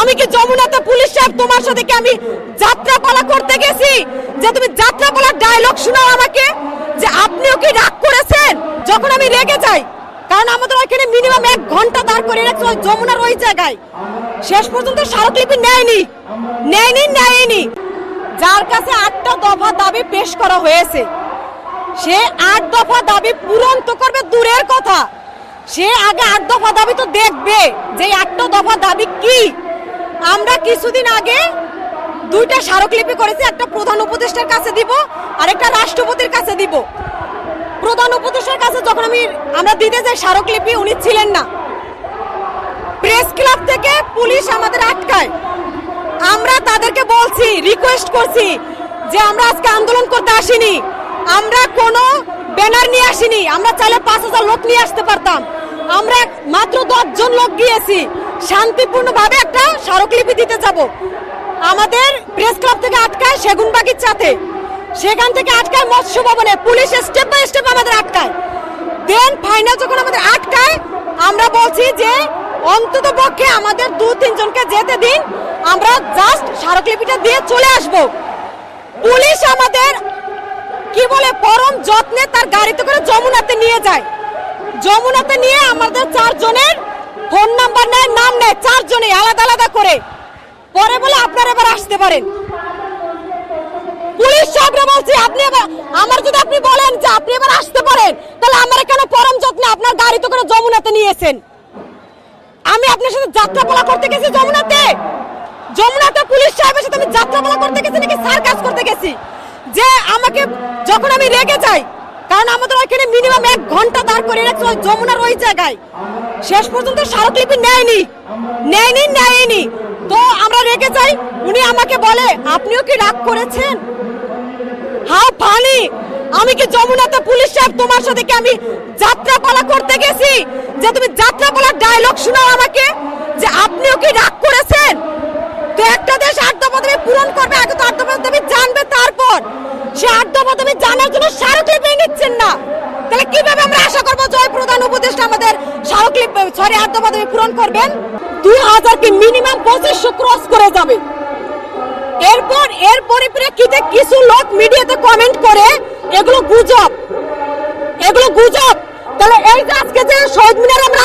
আমি কি যমুনাতে পুলিশ সাহেব তোমার সাথে কি আমি যাত্রাপালা করতে গেছি যে তুমি যাত্রাপালার ডায়লগ শোনাও আমাকে যে আপনিও কি রাগ করেছেন যখন আমি রেগে যাই? কারণ আমাদের ওইখানে মিনিমাম 1 ঘন্টা দাঁড় করে রাখছে ওই যমুনার ওই জায়গায়, শেষ পর্যন্ত স্মারকলিপি নেয়নি। যার কাছে 8টা দফা দাবি পেশ করা হয়েছে সে 8 দফা দাবি পূরণ তো করবে দূরের কথা, সে আগে 8 দফা দাবি তো দেখবে যে 8টা দফা দাবি কি। আমরা কিছুদিন আগে 2টা স্মারকলিপি করেছি, একটা প্রধান উপদেষ্টার কাছে দিব আর একটা রাষ্ট্রপতির কাছে দিব। প্রধান উপদেষ্টার কাছে যখন আমরা দিতে যাই স্মারকলিপি, উনি ছিলেন না। প্রেস ক্লাব থেকে পুলিশ আমাদের আটকায়, আমরা তাদেরকে বলছি, রিকোয়েস্ট করছি যে আমরা আজকে আন্দোলন করতে আসিনি, আমরা কোনো ব্যানার নিয়ে আসিনি, আমরা চাইলে 5000 লোক নিয়ে আসতে পারতাম, আমরা মাত্র 10 জন লোক গিয়েছি, শান্তিপূর্ণভাবে একটা স্মারকলিপি দিতে যাব। আমাদের প্রেস ক্লাব থেকে আটকায় সেগুনবাগিচাতে, সেখান থেকে আটকায় মৎস্য ভবনে, পুলিশ স্টেপ বাই স্টেপ আমাদের আটকায়। দেন ফাইনাল যখন আমাদের আটকায় আমরা বলছি যে অন্তত পক্ষে আমাদের 2-3 জনকে যেতে দিন, আমরা জাস্ট স্মারকলিপিটা দিয়ে চলে আসব। পুলিশ আমাদের কি বলে পরম যত্নে তার গাড়িতে করে যমুনাতে নিয়ে যায়, যমুনাতে নিয়ে আমাদের 4 জনের ফোন নাম্বার নেয়, নাম নেয়, 4 জনে আলাদা আলাদা করে, পরে বলে আপনারা এবার আসতে পারেন। পুলিশ সাহেবরা বলছি আপনি এবার আমার যদি আপনি বলেন যে আপনি এবার আসতে পারেন, তাহলে আমরা কেন পরম যত্নে আপনার গাড়িতে করে যমুনাতে নিয়েছেন? আমি আপনার সাথে যাত্রাপালা করতে গেছি যমুনাতে পুলিশ সাহেবের সাথে আমি যাত্রাপালা করতে গেছি নাকি সার্কাস করতে গেছি? যে আমাকে যখন আমি রেগে যাই, কারণ আমাদের ওইখানে মিনিমাম 1 ঘন্টা দাঁড় করে রাখছে ওই যমুনার ওই জায়গায়, শেষ পর্যন্ত স্মারকলিপি নেয়নি। তো আমরা রেগে যাই, উনি আমাকে বলে আপনিও কি রাগ করেছেন? How funny! আমি কি যমুনাতে পুলিশ সাহেব তোমার সাথে কি আমি যাত্রাপালা করতে গেছি যে তুমি যাত্রাপালার ডায়লগ শোনাও আমাকে যে আপনিও কি রাগ করেছেন? তো একটা দেশ 8 দফা দাবি পূরণ করবে, আগে তো 8 দফা দাবি জানবে, তারপর সে 8 দফা দাবি জানার জন্য স্মারকলিপি নিচ্ছেন না। তাহলে কিভাবে আমরা আশা করবো জয় প্রধান উপদেষ্টা আমাদের স্মারকলিপি 8 দফা দাবি পূরণ করবেন? 2000 কি মিনিমাম 2500 ক্রস করে যাবে। এর পরিপ্রেক্ষিতে কিছু লোক মিডিয়াতে কমেন্ট করে এগুলো গুজব। তাহলে এই যে আজকে যে শহীদ মিনারে আমরা